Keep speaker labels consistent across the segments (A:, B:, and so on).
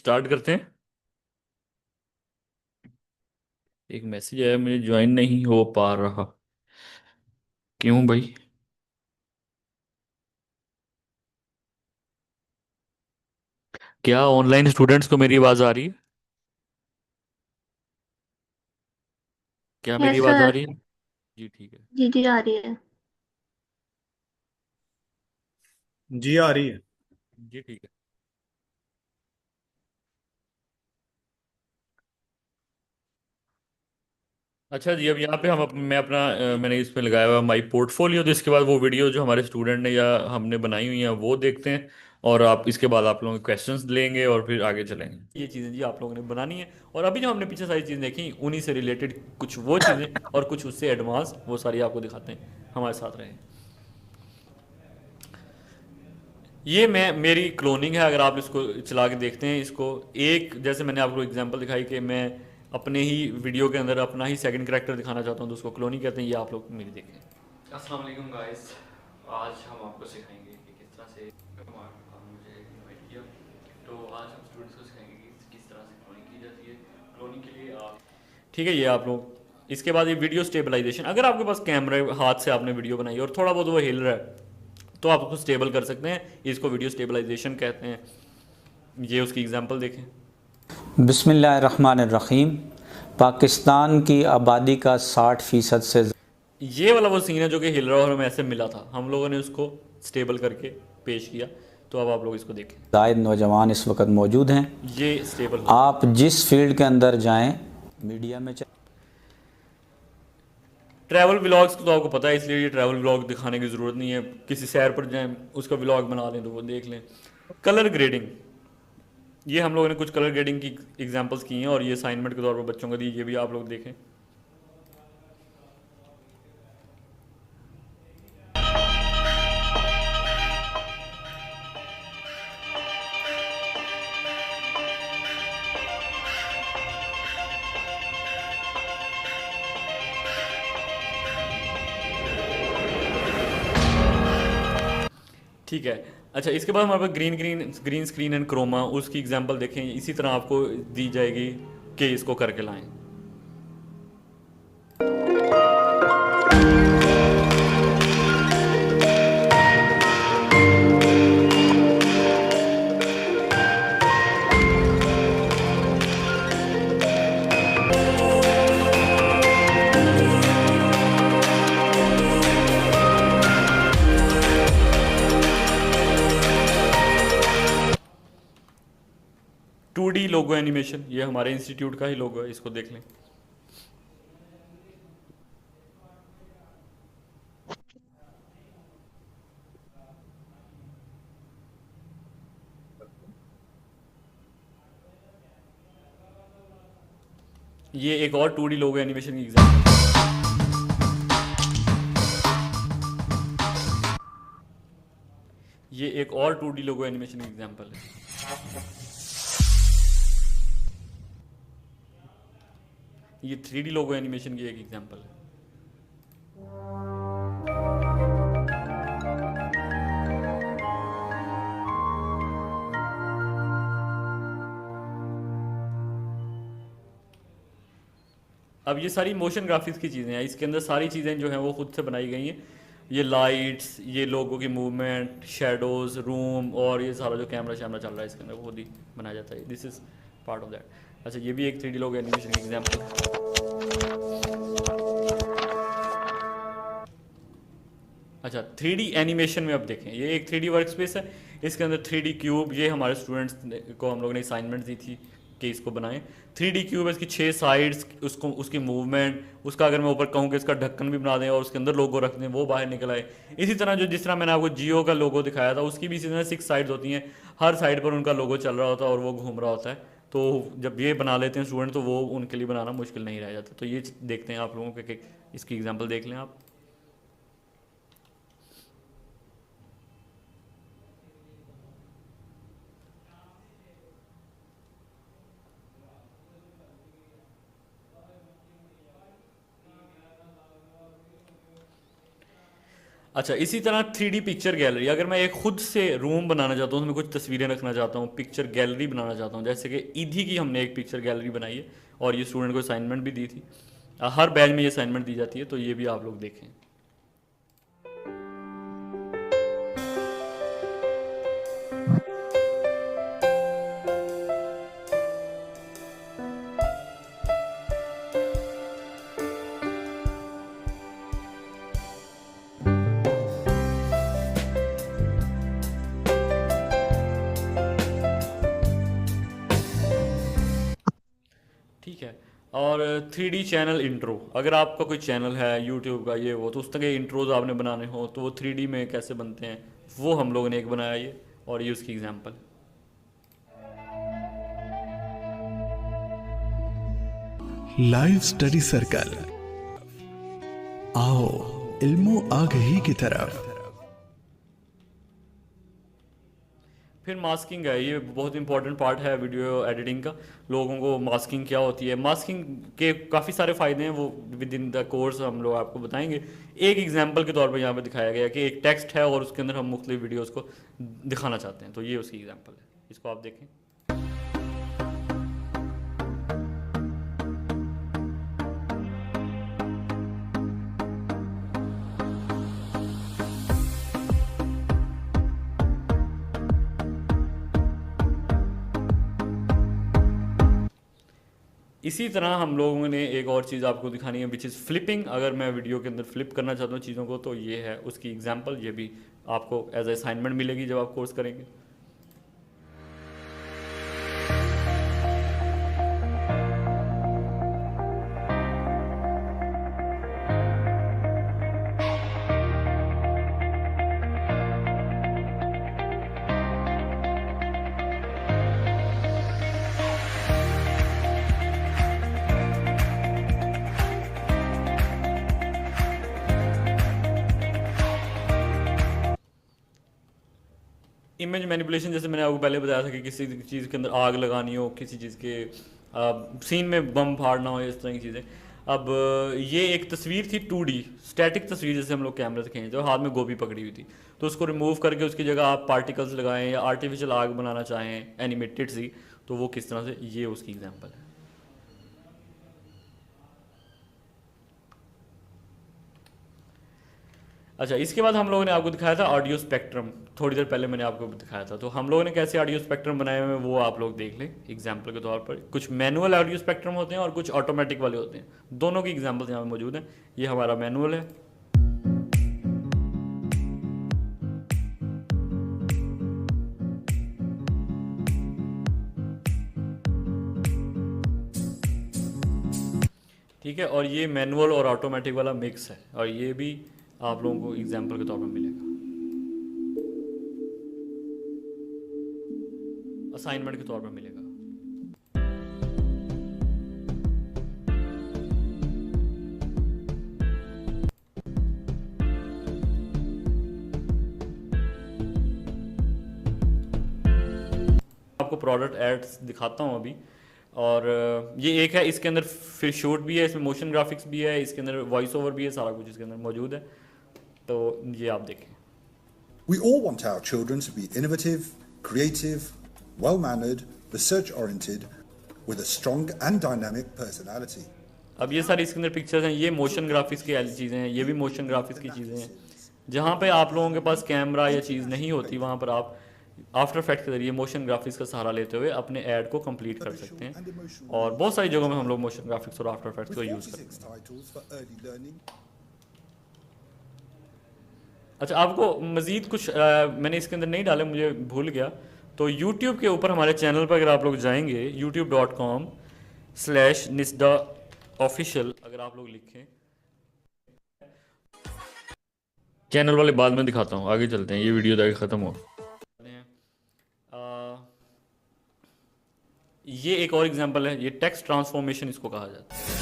A: Start करते हैं। एक मैसेज आया, मुझे ज्वाइन नहीं हो पा रहा। क्यों भाई? क्या ऑनलाइन स्टूडेंट्स को मेरी आवाज आ रही है? क्या मेरी
B: यस
A: आवाज आ
B: सर।
A: रही है? जी ठीक है।
B: जी जी आ रही है।
C: जी आ रही है।
A: जी ठीक है। अच्छा जी, अब यहाँ पे मैं अपना मैंने इस पे लगाया हुआ माई पोर्टफोलियो। तो इसके बाद वो वीडियो जो हमारे स्टूडेंट ने या हमने बनाई हुई हैं वो देखते हैं। और आप इसके बाद आप लोगों के क्वेश्चंस लेंगे और फिर आगे चलेंगे। ये चीज़ें जी आप लोगों ने बनानी है। और अभी जो हमने पीछे सारी चीज़ें देखी उन्हीं से रिलेटेड कुछ वो चीज़ें और कुछ उससे एडवांस वो सारी आपको दिखाते हैं। हमारे साथ रहें। ये मैं मेरी क्लोनिंग है। अगर आप इसको चला के देखते हैं इसको, एक जैसे मैंने आपको एग्जांपल दिखाई कि मैं अपने ही वीडियो के अंदर अपना ही सेकंड करेक्टर दिखाना चाहता हूँ, तो उसको क्लोनिंग कहते हैं। ये आप लोग मेरी देखें। अस्सलाम वालेकुम गाइस। आज हम आपको सिखाएंगे कि किस तरह से मुझे इनवाइट किया। तो आज हम स्टूडेंट्स को सिखाएंगे कि किस तरह से क्लोनिंग की जाती है। क्लोनिंग के लिए आप ठीक है, ये आप लोग इसके बाद ये वीडियो स्टेबलाइजेशन। अगर आपके पास कैमरे हाथ से आपने वीडियो बनाई और थोड़ा बहुत वो हिल रहा है तो आप उसको स्टेबल कर सकते हैं। इसको वीडियो स्टेबलाइजेशन कहते हैं। ये उसकी एग्जांपल देखें।
D: बिस्मिल्लाहिर्रहमानिर्रहीम। पाकिस्तान की आबादी का 60% से
A: ये वाला वो सीन है जो कि हिल रहा है और हमें ऐसे मिला था, हम लोगों ने उसको स्टेबल करके पेश किया। तो अब आप लोग इसको देखें।
D: ज़ायद नौजवान इस वक्त मौजूद हैं।
A: ये स्टेबल हो गया।
D: आप जिस फील्ड के अंदर जाएं, मीडिया में
A: ट्रैवल व्लॉग्स तो आपको पता है, इसलिए ये ट्रैवल व्लॉग दिखाने की ज़रूरत नहीं है। किसी शहर पर जाएं उसका व्लॉग बना लें तो वो देख लें। कलर ग्रेडिंग, ये हम लोगों ने कुछ कलर ग्रेडिंग की एग्जांपल्स की हैं और ये असाइनमेंट के तौर पर बच्चों को दी। ये भी आप लोग देखें। ठीक है। अच्छा, इसके बाद हमारे पास ग्रीन स्क्रीन एंड क्रोमा, उसकी एग्जांपल देखें। इसी तरह आपको दी जाएगी कि इसको करके लाएं। टू डी लोगो एनिमेशन, ये हमारे इंस्टीट्यूट का ही लोगो है, इसको देख लें। ये एक और टू डी लोगो एनिमेशन की एग्जांपल है। ये एक और टू डी लोगो एनिमेशन की एग्जांपल है। ये थ्री डी लोगो एनिमेशन की एक एग्जांपल है। अब ये सारी मोशन ग्राफिक्स की चीज़ें हैं। इसके अंदर सारी चीज़ें जो हैं वो खुद से बनाई गई हैं। ये लाइट्स, ये लोगों की मूवमेंट, शेडोज, रूम और ये सारा जो कैमरा शैमरा चल रहा है इसके अंदर वो खुद ही बनाया जाता है। This is part of that. अच्छा, ये भी एक थ्री डी लोगो एनिमेशन की एग्जाम्पल है। अच्छा, थ्री डी एनिमेशन में अब देखें, ये एक थ्री डी वर्क स्पेस है। इसके अंदर थ्री डी क्यूब, ये हमारे स्टूडेंट्स को हम लोगों ने असाइनमेंट दी थी कि इसको बनाएं। थ्री डी क्यूब है, इसकी 6 साइड्स, उसको उसकी मूवमेंट, उसका अगर मैं ऊपर कहूँ कि इसका ढक्कन भी बना दें और उसके अंदर लोगो रख दें, वो बाहर निकल आए। इसी तरह जो जिस तरह मैंने आपको जियो का लोगो दिखाया था, उसकी भी इसी तरह 6 साइड्स होती हैं। हर साइड पर उनका लोगो चल रहा होता है और वो घूम रहा होता है। तो जब ये बना लेते हैं स्टूडेंट तो वो उनके लिए बनाना मुश्किल नहीं रह जाता। तो ये देखते हैं आप लोगों के, इसकी एग्जाम्पल देख लें आप। अच्छा, इसी तरह 3D पिक्चर गैलरी, अगर मैं एक खुद से रूम बनाना चाहता हूँ, उसमें कुछ तस्वीरें रखना चाहता हूँ, पिक्चर गैलरी बनाना चाहता हूँ, जैसे कि ईदी की हमने एक पिक्चर गैलरी बनाई है और ये स्टूडेंट को असाइनमेंट भी दी थी। हर बैच में ये असाइनमेंट दी जाती है, तो ये भी आप लोग देखें। ठीक है। और 3D चैनल इंट्रो, अगर आपका कोई चैनल है यूट्यूब का ये वो, तो उस तरह के इंट्रोज आपने बनाने हो तो वो 3D में कैसे बनते हैं, वो हम लोगों ने एक बनाया ये, और ये उसकी एग्जांपल है।
B: लाइव स्टडी सर्कल, आओ इल्मो आगही की तरफ।
A: फिर मास्किंग है, ये बहुत इंपॉर्टेंट पार्ट है वीडियो एडिटिंग का। लोगों को मास्किंग क्या होती है, मास्किंग के काफ़ी सारे फ़ायदे हैं, वो विद इन द कोर्स हम लोग आपको बताएंगे। एक एग्जांपल के तौर पर यहाँ पे दिखाया गया कि एक टेक्स्ट है और उसके अंदर हम मुख्तलिफ वीडियोज़ को दिखाना चाहते हैं, तो ये उसकी एग्जांपल है, इसको आप देखें। इसी तरह हम लोगों ने एक और चीज़ आपको दिखानी है, विच इज़ फ्लिपिंग। अगर मैं वीडियो के अंदर फ्लिप करना चाहता हूँ चीज़ों को, तो ये है उसकी एग्जांपल। ये भी आपको एज ए असाइनमेंट मिलेगी जब आप कोर्स करेंगे। इमेज मैनिपुलेशन, जैसे मैंने आपको पहले बताया था कि किसी चीज़ के अंदर आग लगानी हो, किसी चीज़ के सीन में बम फाड़ना हो, इस तरह की चीज़ें। अब ये एक तस्वीर थी 2D स्टैटिक तस्वीर, जैसे हम लोग कैमरे से खींचे, जो हाथ में गोभी पकड़ी हुई थी, तो उसको रिमूव करके उसकी जगह आप पार्टिकल्स लगाएं या आर्टिफिशियल आग बनाना चाहें एनिमेटेड सी, तो वो किस तरह से, ये उसकी एग्जाम्पल है। अच्छा, इसके बाद हम लोगों ने आपको दिखाया था ऑडियो स्पेक्ट्रम, थोड़ी देर पहले मैंने आपको दिखाया था। तो हम लोगों ने कैसे ऑडियो स्पेक्ट्रम बनाए हुए हैं वो आप लोग देख लें एग्जाम्पल के तौर पर। कुछ मैनुअल ऑडियो स्पेक्ट्रम होते हैं और कुछ ऑटोमेटिक वाले होते हैं, दोनों की एग्जाम्पल यहाँ पे मौजूद हैं। ये हमारा मैनुअल है। ठीक है, और ये मैनुअल और ऑटोमेटिक वाला मिक्स है, और ये भी आप लोगों को एग्जाम्पल के तौर पर मिलेगा, असाइनमेंट के तौर पर मिलेगा। आपको प्रोडक्ट एड्स दिखाता हूँ अभी, और ये एक है, इसके अंदर फिर शूट भी है, इसमें मोशन ग्राफिक्स भी है, इसके अंदर वॉइस ओवर भी है, सारा कुछ इसके अंदर मौजूद है। तो ये आप देखें।
E: We all want our children to be innovative, creative, well-mannered, research-oriented, with a strong and dynamic personality.
A: अब ये सारी इसके अंदर पिक्चर्स हैं, ये मोशन ग्राफिक्स की चीज़ें हैं, ये भी मोशन ग्राफिक्स की चीज़ें हैं। जहाँ पे आप लोगों के पास कैमरा या चीज़ नहीं होती, वहाँ पर आप आफ्टर इफेक्ट के जरिए मोशन ग्राफिक्स का सहारा लेते हुए अपने ऐड को कंप्लीट कर सकते हैं, और बहुत सारी जगहों में हम लोग मोशन ग्राफिक्स और आफ्टर इफेक्ट्स को
E: With
A: यूज़ करते
E: 46
A: हैं।
E: titles for early learning.
A: अच्छा, आपको मज़ीद कुछ मैंने इसके अंदर नहीं डाले, मुझे भूल गया। तो YouTube के ऊपर हमारे चैनल पर अगर आप लोग जाएंगे, youtube.com/nisdaofficial, अगर आप लोग लिखें, चैनल वाले बाद में दिखाता हूँ, आगे चलते हैं, ये वीडियो जाके ख़त्म हो। ये एक और एग्जांपल है, ये टेक्स्ट ट्रांसफॉर्मेशन इसको कहा जाता है।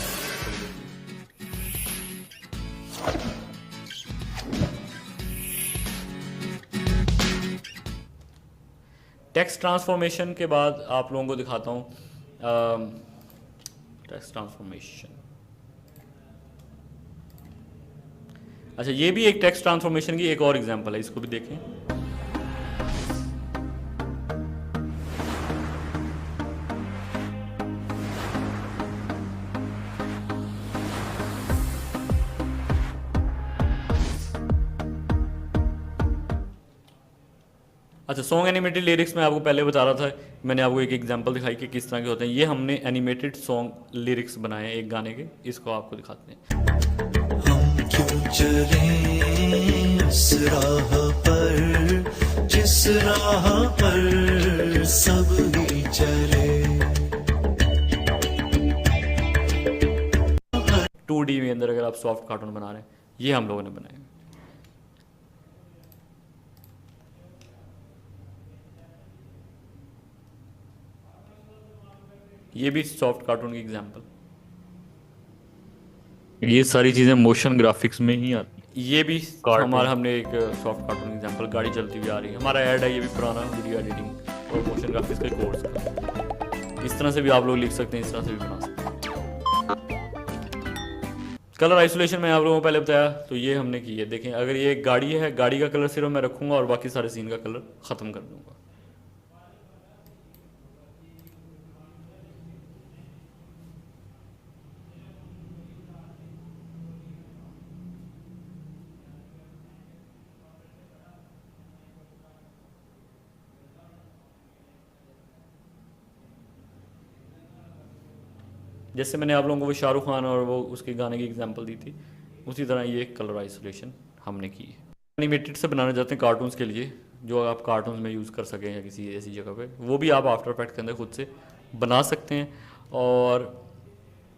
A: टेक्स्ट ट्रांसफॉर्मेशन के बाद आप लोगों को दिखाता हूँ टेक्स्ट ट्रांसफॉर्मेशन। अच्छा, ये भी एक टेक्स्ट ट्रांसफॉर्मेशन की एक और एग्जांपल है, इसको भी देखें। अच्छा, सॉन्ग एनिमेटेड लिरिक्स में आपको पहले बता रहा था, मैंने आपको एक एग्जांपल दिखाई कि किस तरह के होते हैं। ये हमने एनिमेटेड सॉन्ग लिरिक्स बनाए हैं एक गाने के, इसको आपको दिखाते हैं।
F: हम क्यों चलें उस राह पर जिस राह पर सब ही चले।
A: 2D में अंदर अगर आप सॉफ्ट कार्टून बना रहे हैं, ये हम लोगों ने बनाए हैं। ये भी सॉफ्ट कार्टून की एग्जांपल। ये सारी चीज़ें मोशन ग्राफिक्स में ही आती हैं। ये भी हमारा, हमने एक सॉफ्ट कार्टून एग्जांपल, गाड़ी चलती हुई आ रही है, हमारा ऐड है, ये भी पुराना वीडियो एडिटिंग और मोशन ग्राफिक्स के कोर्स का। इस तरह से भी आप लोग लिख सकते हैं, इस तरह से भी बना सकते हैं। कलर आइसोलेशन में आप लोगों को पहले बताया, तो ये हमने की है। देखें, अगर ये एक गाड़ी है, गाड़ी का कलर सिर्फ मैं रखूँगा और बाकी सारे सीन का कलर ख़त्म कर दूँगा। जैसे मैंने आप लोगों को वो शाहरुख खान और वो उसके गाने की एग्जांपल दी थी, उसी तरह ये कलर आइसोलेशन हमने की है। एनिमेटेड से बनाना चाहते हैं कार्टून्स के लिए, जो आप कार्टून्स में यूज़ कर सकें या किसी ऐसी जगह पे, वो भी आप आफ्टर इफेक्ट के अंदर खुद से बना सकते हैं। और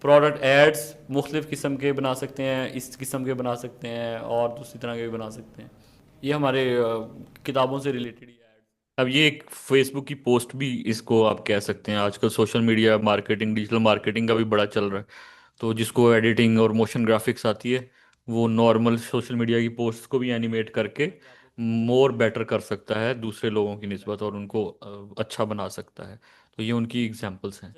A: प्रोडक्ट एड्स मुख्तलिफ़ किस्म के बना सकते हैं, इस किस्म के बना सकते हैं और दूसरी तरह के भी बना सकते हैं। ये हमारे किताबों से रिलेटेड। अब ये एक फेसबुक की पोस्ट भी इसको आप कह सकते हैं। आजकल social media marketing, digital marketing का भी बड़ा चल रहा है, तो जिसको एडिटिंग और मोशन ग्राफिक्स आती है, वो नॉर्मल सोशल मीडिया की पोस्ट को भी एनिमेट करके मोर बेटर कर सकता है दूसरे लोगों की निस्बत, और उनको अच्छा बना सकता है। तो ये उनकी एग्जांपल्स हैं।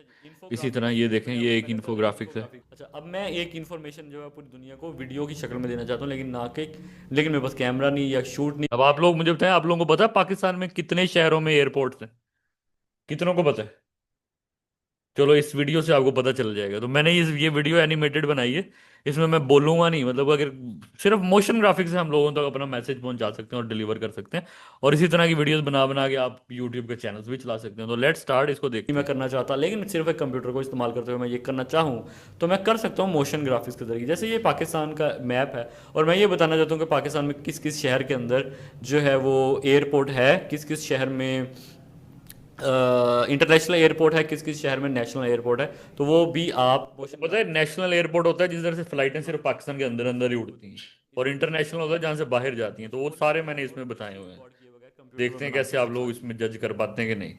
A: इसी तरह ये देखें, ये एक इन्फोग्राफिक्स है। अच्छा, अब मैं एक इन्फॉर्मेशन जो है पूरी दुनिया को वीडियो की शक्ल में देना चाहता हूँ, लेकिन मेरे पास कैमरा नहीं या शूट नहीं। अब आप लोग मुझे बताएं, आप लोगों को पता है पाकिस्तान में कितने शहरों में एयरपोर्ट्स हैं? कितनों को पता है? चलो, इस वीडियो से आपको पता चल जाएगा। तो मैंने ये वीडियो एनिमेटेड बनाई है, इसमें मैं बोलूंगा नहीं, मतलब अगर सिर्फ मोशन ग्राफिक्स से हम लोगों तक अपना मैसेज पहुंचा सकते हैं और डिलीवर कर सकते हैं। और इसी तरह की वीडियोस बना बना के आप यूट्यूब के चैनल्स भी चला सकते हैं। तो लेट्स स्टार्ट, इसको देखिए। मैं करना चाहता, लेकिन सिर्फ एक कंप्यूटर को इस्तेमाल करते हुए मैं ये करना चाहूँ तो मैं कर सकता हूँ मोशन ग्राफिक्स के जरिए। जैसे ये पाकिस्तान का मैप है और मैं ये बताना चाहता हूँ कि पाकिस्तान में किस किस शहर के अंदर जो है वो एयरपोर्ट है, किस किस शहर में इंटरनेशनल एयरपोर्ट है, किस किस शहर में नेशनल एयरपोर्ट है। तो वो भी आप पता है, नेशनल एयरपोर्ट होता है जिस तरह से फ्लाइटें सिर्फ पाकिस्तान के अंदर अंदर ही उड़ती हैं, और इंटरनेशनल होता है जहाँ से बाहर जाती हैं। तो वो सारे मैंने इसमें बताए हुए हैं। देखते हैं कैसे आप लोग इसमें जज कर पाते हैं कि नहीं।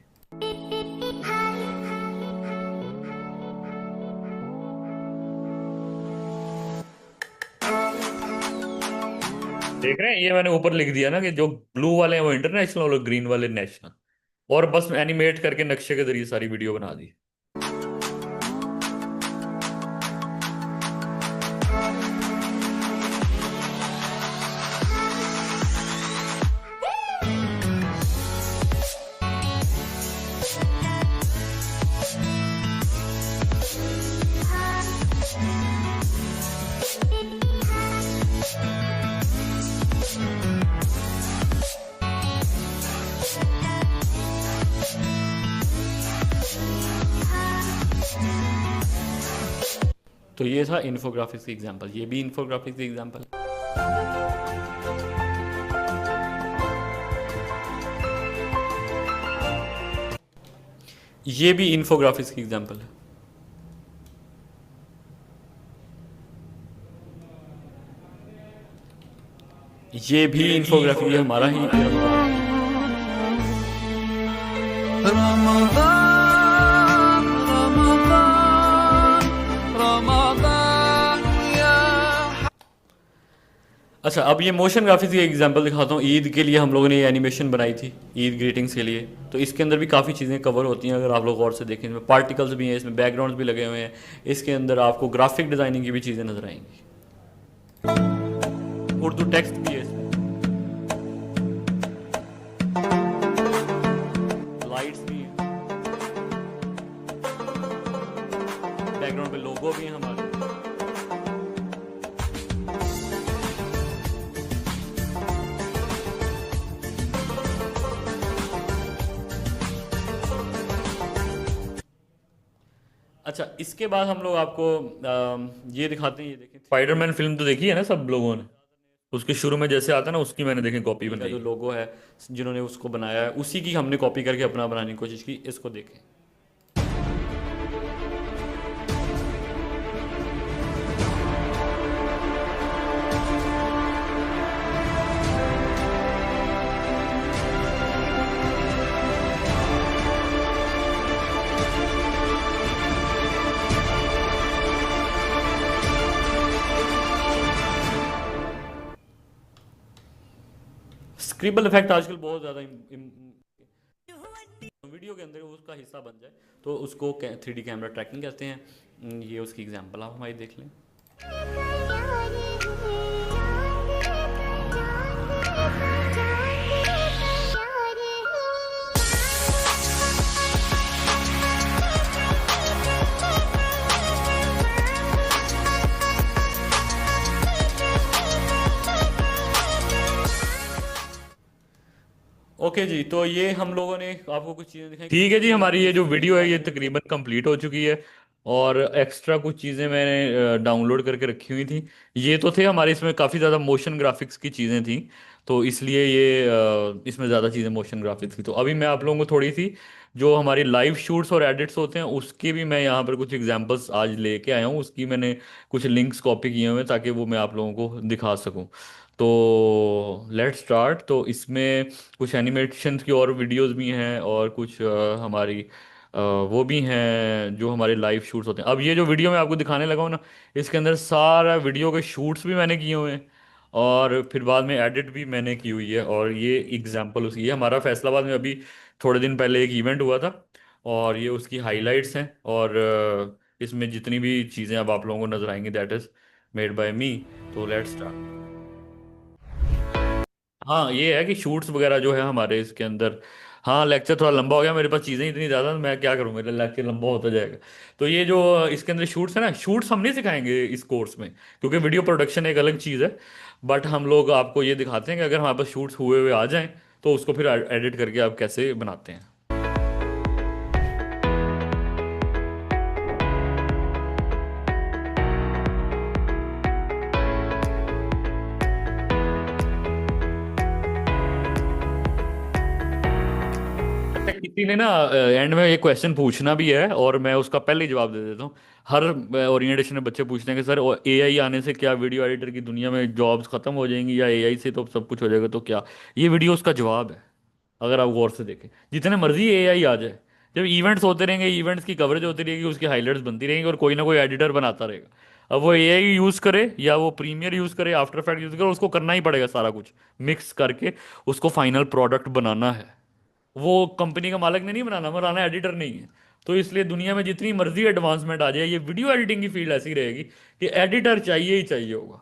A: देख रहे हैं, ये मैंने ऊपर लिख दिया ना कि जो ब्लू वाले हैं वो इंटरनेशनल और ग्रीन वाले नेशनल, और बस एनिमेट करके नक्शे के जरिए सारी वीडियो बना दी। तो ये था इन्फोग्राफिक्स की एग्जांपल, ये भी इन्फोग्राफिक्स की एग्जांपल। ये भी इन्फोग्राफिक्स की एग्जांपल है। ये भी इन्फोग्राफिक, ये हमारा ही अच्छा, अब ये मोशन ग्राफिक्स की एग्जांपल दिखाता हूँ। ईद के लिए हम लोगों ने ये एनिमेशन बनाई थी, ईद ग्रीटिंग्स के लिए। तो इसके अंदर भी काफ़ी चीज़ें कवर होती हैं, अगर आप लोग गौर से देखें। इसमें पार्टिकल्स भी हैं, इसमें बैकग्राउंड्स भी लगे हुए हैं, इसके अंदर आपको ग्राफिक डिज़ाइनिंग की भी चीज़ें नजर आएंगी। उर्दू टेक्स्ट भी है इसमें, लाइट्स भी हैं, बैकग्राउंड पे लोगो भी हैं हमारे। अच्छा, इसके बाद हम लोग आपको ये दिखाते हैं। ये देखें, स्पाइडरमैन फिल्म तो देखी है ना सब लोगों ने, उसके शुरू में जैसे आता है ना, उसकी मैंने देखें कॉपी बनाई, जो लोगो है जिन्होंने उसको बनाया है उसी की हमने कॉपी करके अपना बनाने की कोशिश की। इसको देखें। स्क्रिबल इफेक्ट आजकल बहुत ज़्यादा वीडियो के अंदर उसका हिस्सा बन जाए तो उसको 3D कैमरा ट्रैकिंग कहते हैं। ये उसकी एग्जांपल आप हमारी देख लें। ओके जी, तो ये हम लोगों ने आपको कुछ चीज़ें दिखाई। ठीक है जी, हमारी ये जो वीडियो है ये तकरीबन कंप्लीट हो चुकी है और एक्स्ट्रा कुछ चीज़ें मैंने डाउनलोड करके रखी हुई थी। ये तो थे हमारे, इसमें काफ़ी ज़्यादा मोशन ग्राफिक्स की चीज़ें थी, तो इसलिए ये इसमें ज़्यादा चीज़ें मोशन ग्राफिक्स की। तो अभी मैं आप लोगों को थोड़ी सी जो हमारी लाइव शूट्स और एडिट्स होते हैं उसके भी मैं यहाँ पर कुछ एग्जांपल्स आज लेके आया हूँ। उसकी मैंने कुछ लिंक्स कॉपी किए हुए हैं ताकि वो मैं आप लोगों को दिखा सकूँ। तो लेट्स स्टार्ट। तो इसमें कुछ एनिमेशन की और वीडियोस भी हैं और कुछ हमारी वो भी हैं जो हमारे लाइव शूट्स होते हैं। अब ये जो वीडियो मैं आपको दिखाने लगा हूँ ना, इसके अंदर सारा वीडियो के शूट्स भी मैंने किए हुए हैं और फिर बाद में एडिट भी मैंने की हुई है। और ये एग्जांपल उसकी है। हमारा फैसलाबाद में अभी थोड़े दिन पहले एक इवेंट हुआ था और ये उसकी हाइलाइट्स हैं। और इसमें जितनी भी चीज़ें अब आप लोगों को नजर आएंगी दैट इज़ मेड बाय मी। तो लेट्स स्टार्ट। हाँ, ये है कि शूट्स वगैरह जो है हमारे इसके अंदर। हाँ, लेक्चर थोड़ा लंबा हो गया, मेरे पास चीज़ें इतनी ज़्यादा, मैं क्या करूँ, मेरा लेक्चर लंबा होता जाएगा। तो ये जो इसके अंदर शूट्स है ना, शूट्स हम नहीं सिखाएंगे इस कोर्स में क्योंकि वीडियो प्रोडक्शन एक अलग चीज़ है। बट हम लोग आपको ये दिखाते हैं कि अगर हमारे पास शूट्स हुए हुए आ जाएं तो उसको फिर एडिट करके आप कैसे बनाते हैं। किसी ने ना एंड में ये क्वेश्चन पूछना भी है और मैं उसका पहले ही जवाब दे देता हूँ। हर ओरिएंटेशन में बच्चे पूछते हैं कि सर एआई आने से क्या वीडियो एडिटर की दुनिया में जॉब्स खत्म हो जाएंगी या एआई से तो सब कुछ हो जाएगा, तो क्या? ये वीडियो उसका जवाब है। अगर आप गौर से देखें, जितने मर्जी एआई आ जाए, जब इवेंट्स होते रहेंगे, इवेंट्स की कवरेज होती रहेगी, उसकी हाईलाइट्स बनती रहेंगी और कोई ना कोई एडिटर बनाता रहेगा। अब वो एआई यूज़ करे या वो प्रीमियर यूज़ करे, आफ्टर इफेक्ट यूज़ करे, उसको करना ही पड़ेगा सारा कुछ मिक्स करके उसको फाइनल प्रोडक्ट बनाना है। वो कंपनी का मालिक ने नहीं बनाना एडिटर नहीं है। तो इसलिए दुनिया में जितनी मर्जी एडवांसमेंट आ जाए, ये वीडियो एडिटिंग की फील्ड ऐसी रहेगी कि एडिटर चाहिए ही चाहिए होगा।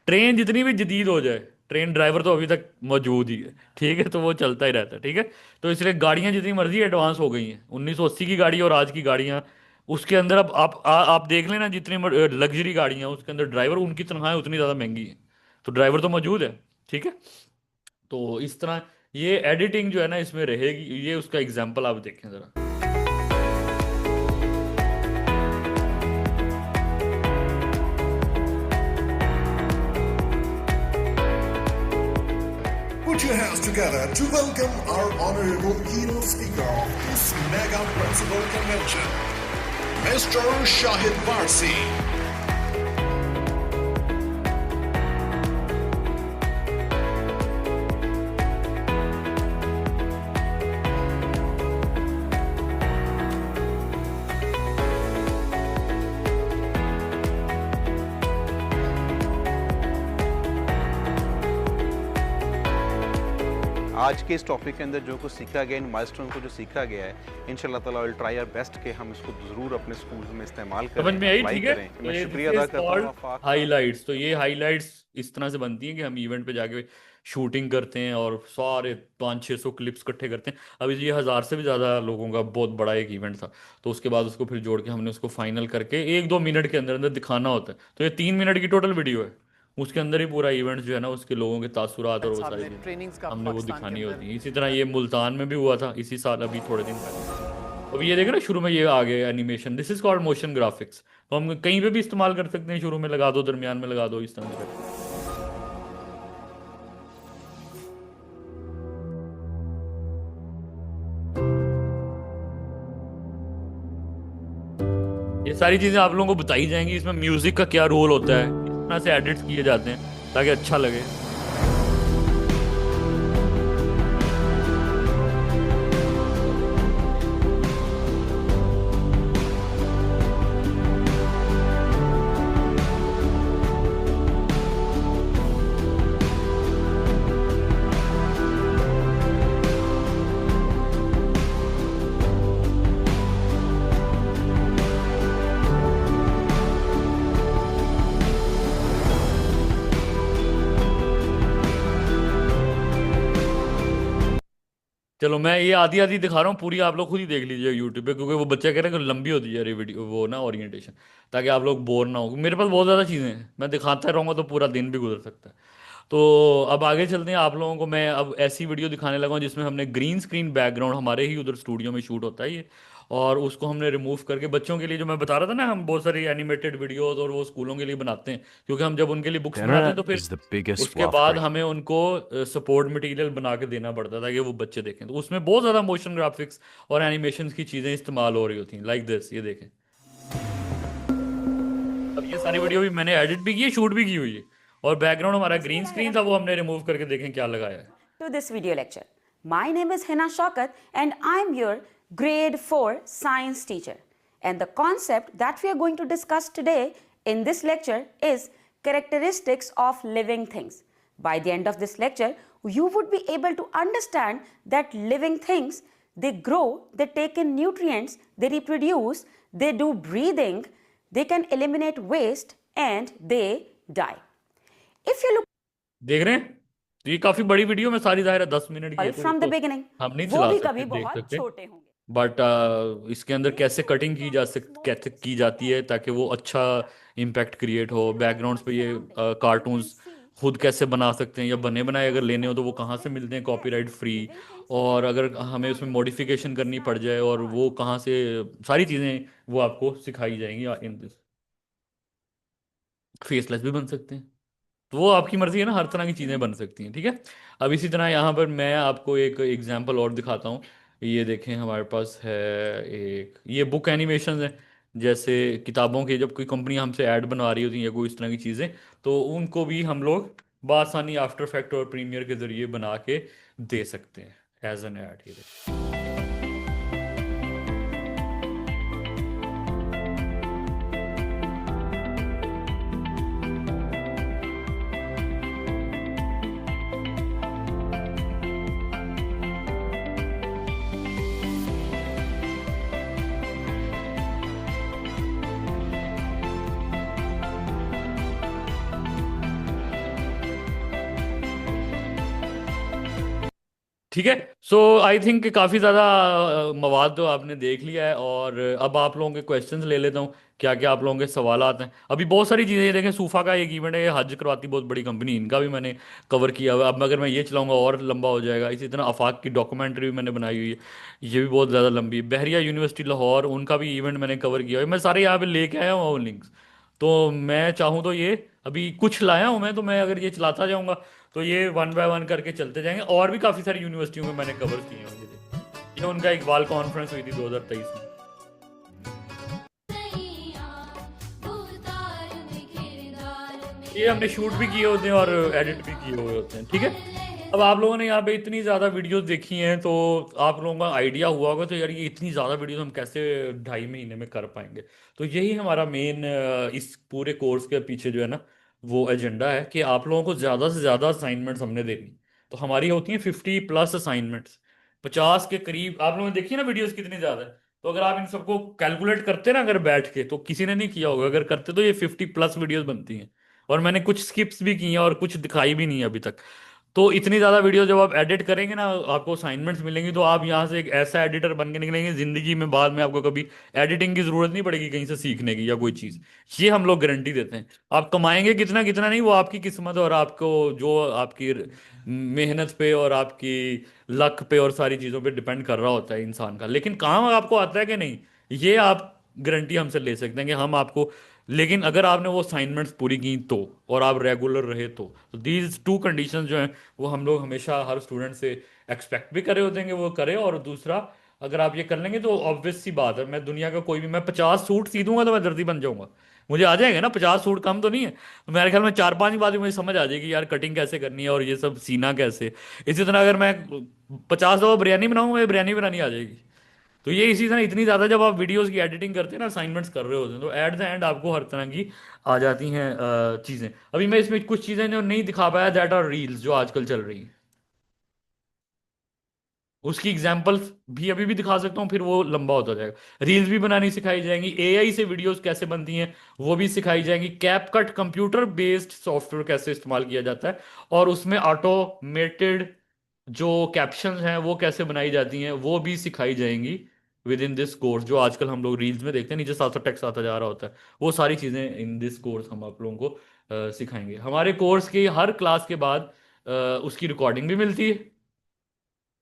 A: ट्रेन जितनी भी जदीद हो जाए, ट्रेन ड्राइवर तो अभी तक मौजूद ही है, ठीक है, तो वो चलता ही रहता है, ठीक है। तो इसलिए गाड़ियाँ जितनी मर्जी एडवांस हो गई हैं, 1980 की गाड़ी और आज की गाड़ियाँ, उसके अंदर अब आप देख लेना, जितनी लग्जरी गाड़ियाँ उसके अंदर ड्राइवर, उनकी तनख्वाहें उतनी ज़्यादा महंगी हैं, तो ड्राइवर तो मौजूद है, ठीक है। तो इस तरह ये एडिटिंग जो है ना इसमें रहेगी। ये उसका एग्जांपल आप देखें ज़रा।
G: Put your hands together to welcome our honorable keynote speaker of this mega principal convention, Mr. Shahid Parsi.
H: आज के इस टॉपिक के अंदर जो कुछ सीखा गया, इन माइलस्टोन को जो सीखा गया है, इंशाल्लाह ताला विल ट्राई आवर बेस्ट कि हम इसको ज़रूर अपने स्कूल्स में इस्तेमाल करें,
A: समझ में आई?
H: अप्लाई
A: ठीक है,
H: करें।
A: तो
H: मैं
A: ये
H: शुक्रिया अदा करता हूँ आफाक का।
A: हाईलाइट्स। तो ये हाईलाइट्स इस तरह से बनती हैं कि हम इवेंट पे जाके शूटिंग करते हैं और सारे 500-600 क्लिप्स इकट्ठे करते हैं। अब ये 1000 से भी ज़्यादा लोगों का बहुत बड़ा एक इवेंट था, तो उसके बाद उसको फिर जोड़ के हमने उसको फाइनल करके 1-2 मिनट के अंदर अंदर दिखाना होता है। तो ये 3 मिनट की टोटल वीडियो है, उसके अंदर ही पूरा इवेंट जो है ना, उसके लोगों के तासुरात और वो सारी चीज़ें हमने वो दिखानी होती है। इसी तरह ये मुल्तान में भी हुआ था इसी साल, अभी थोड़े दिन पहले। अब ये देखे ना, शुरू में ये आ गया animation, this is called motion graphics. तो हम कहीं पे भी इस्तेमाल कर सकते हैं, शुरू में लगा दो, दरमियान में लगा दो, इस तरह से। ये सारी चीजें आप लोगों को बताई जाएंगी, इसमें म्यूजिक का क्या रोल होता है, इस तरह से एडिट्स किए जाते हैं ताकि अच्छा लगे। चलो मैं ये आधी आधी दिखा रहा हूँ, पूरी आप लोग खुद ही देख लीजिए यूट्यूब पे, क्योंकि वो बच्चे कह रहे हैं कि लंबी होती जा रही वीडियो, वो ना ओरिएंटेशन, ताकि आप लोग बोर ना हो। मेरे पास बहुत ज़्यादा चीज़ें हैं, मैं दिखाता रहूँगा तो पूरा दिन भी गुजर सकता है। तो अब आगे चलते हैं। आप लोगों को मैं अब ऐसी वीडियो दिखाने लगा हूँ जिसमें हमने ग्रीन स्क्रीन बैकग्राउंड, हमारे ही उधर स्टूडियो में शूट होता है ये, और उसको हमने रिमूव करके बच्चों के लिए, जो मैं बता रहा था ना, हम बहुत सारी एनिमेटेड वीडियोस और वो स्कूलों के लिए बनाते हैं, क्योंकि हम जब उनके लिए बुक्स बनाते हैं तो फिर उसके बाद हमें उनको सपोर्ट मटेरियल बना के देना पड़ता था कि वो बच्चे देखें। तो उसमें बहुत ज़्यादा मोशन ग्राफिक्स और एनिमेशन की चीज़ें इस्तेमाल हो रही होती हैं, लाइक दिस, ये देखें। अब ये सारी वीडियो भी मैंने एडिट भी की है, शूट भी की हुई है, और बैकग्राउंड हमारा ग्रीन स्क्रीन था, वो हमने रिमूव करके देखें क्या लगाया है।
I: To this video lecture. My name is Hina Shaukat and I'm your grade 4 science teacher. And the concept that we are going to discuss today in this lecture is characteristics of living things. By the end of this lecture, you would be able to understand that living things, they grow, they take in nutrients, they reproduce, they do breathing, they can eliminate waste and they die. If you look
A: देख रहे हैं, तो ये काफी बड़ी video में सारी जाहिर है 10 मिनट की है, तो
I: from the
A: इसको
I: beginning,
A: हम नहीं
I: वो
A: चला
I: भी
A: सकते,
I: कभी
A: देख
I: बहुत
A: सकते,
I: छोटे होंगे।
A: बट इसके अंदर कैसे कटिंग की जा सक कैसे की जाती है ताकि वो अच्छा इम्पैक्ट क्रिएट हो। बैकग्राउंड्स पे ये कार्टून्स खुद कैसे बना सकते हैं, या बने बनाए अगर लेने हो तो वो कहाँ से मिलते हैं कॉपीराइट फ्री, और अगर हमें उसमें मॉडिफिकेशन करनी पड़ जाए और वो कहाँ से, सारी चीज़ें वो आपको सिखाई जाएंगी। इन दिस फेसलेस भी बन सकते हैं, तो वो आपकी मर्जी है ना, हर तरह की चीज़ें बन सकती हैं, ठीक है। अब इसी तरह यहाँ पर मैं आपको एक एग्जांपल और दिखाता हूँ। ये देखें, हमारे पास है एक, ये बुक एनिमेशन है, जैसे किताबों के, जब कोई कंपनी हमसे ऐड बनवा रही होती है या कोई इस तरह की चीज़ें, तो उनको भी हम लोग बआसानी आफ्टर इफेक्ट और प्रीमियर के ज़रिए बना के दे सकते हैं एज एन ऐड। ये देखें। ठीक है, सो आई थिंक काफ़ी ज़्यादा मवाद तो आपने देख लिया है, और अब आप लोगों के क्वेश्चंस ले लेता हूँ, क्या क्या आप लोगों के सवाल आते हैं। अभी बहुत सारी चीज़ें, ये देखें, सूफा का एक इवेंट है, ये हज करवाती बहुत बड़ी कंपनी, इनका भी मैंने कवर किया हुआ है। अब अगर मैं ये चलाऊंगा और लंबा हो जाएगा। इसी तरह आफाक की डॉक्यूमेंट्री भी मैंने बनाई हुई है, ये भी बहुत ज़्यादा लंबी है। बहरिया यूनिवर्सिटी लाहौर, उनका भी इवेंट मैंने कवर किया हुआ है, मैं सारे यहाँ पे लेके आया हूँ लिंक्स। तो मैं चाहूँ तो ये अभी कुछ लाया हूँ मैं, तो मैं अगर ये चलाता जाऊँगा तो ये 1 बाय 1 करके चलते जाएंगे। और भी काफ़ी सारी यूनिवर्सिटियों में मैंने कवर किए हैं ये उनका इकबाल कॉन्फ्रेंस हुई थी 2023 में। ये हमने शूट भी किए होते हैं और एडिट भी किए हुए होते हैं, ठीक है। अब आप लोगों ने यहाँ पे इतनी ज़्यादा वीडियोस देखी हैं, तो आप लोगों का आइडिया हुआ होगा तो यार ये इतनी ज़्यादा वीडियोस हम कैसे 2.5 महीने में कर पाएंगे। तो यही हमारा मेन इस पूरे कोर्स के पीछे जो है ना वो एजेंडा है कि आप लोगों को ज़्यादा से ज़्यादा असाइनमेंट्स हमने देनी। तो हमारी होती हैं 50+ असाइनमेंट्स, 50 के करीब। आप लोगों ने देखी है ना वीडियोस कितनी ज्यादा है। तो अगर आप इन सबको कैलकुलेट करते ना अगर बैठ के, तो किसी ने नहीं किया होगा, अगर करते तो ये 50+ वीडियोस बनती हैं। और मैंने कुछ स्किप्स भी की हैं और कुछ दिखाई भी नहीं है अभी तक। तो इतनी ज़्यादा वीडियो जब आप एडिट करेंगे ना, आपको असाइनमेंट्स मिलेंगी, तो आप यहाँ से एक ऐसा एडिटर बन के निकलेंगे जिंदगी में, बाद में आपको कभी एडिटिंग की ज़रूरत नहीं पड़ेगी कहीं से सीखने की या कोई चीज़। ये हम लोग गारंटी देते हैं। आप कमाएंगे कितना कितना नहीं, वो आपकी किस्मत और आपको जो आपकी मेहनत पे और आपकी लक पे और सारी चीज़ों पे डिपेंड कर रहा होता है इंसान का। लेकिन काम आपको आता है कि नहीं, ये आप गारंटी हमसे ले सकते हैं कि हम आपको। लेकिन अगर आपने वो असाइनमेंट्स पूरी की तो, और आप रेगुलर रहे तो दीज टू कंडीशंस जो हैं वो हम लोग हमेशा हर स्टूडेंट से एक्सपेक्ट भी करे होते हैं कि वो करे। और दूसरा, अगर आप ये कर लेंगे तो ऑब्वियस सी बात है, मैं दुनिया का कोई भी, मैं 50 सूट सी दूंगा तो मैं दर्जी बन जाऊंगा। मुझे आ जाएगा ना, 50 सूट कम तो नहीं है। तो मेरे ख्याल में 4-5 बात मुझे समझ आ जाएगी यार, कटिंग कैसे करनी है और ये सब सीना कैसे। इसी तरह अगर मैं 50 दफा बिरयानी बनाऊंगा, मुझे बिरयानी बनानी आ जाएगी। तो ये इसी तरह इतनी ज़्यादा जब आप वीडियोस की एडिटिंग करते हैं ना, असाइनमेंट्स कर रहे होते हैं, तो एट द एंड आपको हर तरह की आ जाती हैं चीज़ें। अभी मैं इसमें कुछ चीज़ें जो नहीं दिखा पाया, दैट आर रील्स, जो आजकल चल रही हैं। उसकी एग्जाम्पल्स भी अभी भी दिखा सकता हूँ, फिर वो लंबा होता जाएगा। रील्स भी बनानी सिखाई जाएंगी, एआई से वीडियोस कैसे बनती हैं वो भी सिखाई जाएंगी, कैपकट कंप्यूटर बेस्ड सॉफ्टवेयर कैसे इस्तेमाल किया जाता है, और उसमें ऑटोमेटेड जो कैप्शंस हैं वो कैसे बनाई जाती हैं वो भी सिखाई जाएंगी विद इन दिस कोर्स। जो आजकल हम लोग रील्स में देखते हैं नीचे साथ साथ टेक्स्ट आता जा रहा होता है, वो सारी चीज़ें इन दिस कोर्स हम आप लोगों को सिखाएंगे। हमारे कोर्स की हर क्लास के बाद उसकी रिकॉर्डिंग भी मिलती है।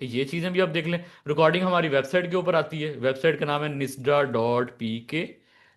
A: ये चीज़ें भी आप देख लें। रिकॉर्डिंग हमारी वेबसाइट के ऊपर आती है, वेबसाइट का नाम है nisda.pk।